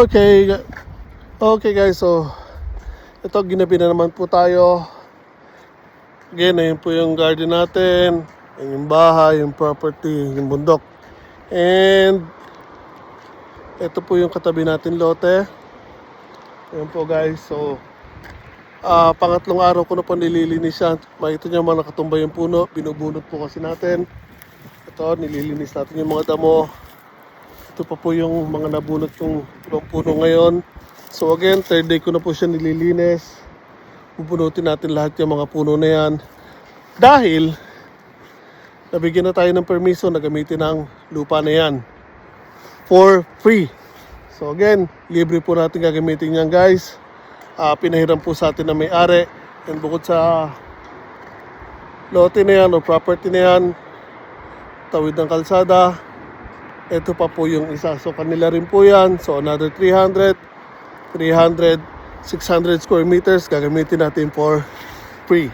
Okay, okay guys, so ito ginabi na naman po tayo. Again, ayun po yung garden natin, ayun yung bahay, yung property, yung bundok. And ito po yung katabi natin lote. Ayun po guys, so pangatlong araw ko na po nililinis yan. Makita nyo mga nakatumba yung puno, binubunot po kasi natin. Ito, nililinis natin yung mga damo. Ito pa po yung mga nabunot kong puno ngayon. So again, third day ko na po siya nililinis. Bubunutin natin lahat yung mga puno na yan. Dahil, nabigyan na tayo ng permiso na gamitin ang lupa na yan. For free. So again, libre po natin gagamitin yan guys. Pinahiram po sa atin na may-ari. And bukod sa lote na yan o property na yan, tawid ng kalsada, ito pa po yung isa. So kanila rin po yan. So another 300, 600 square meters gagamitin natin for free.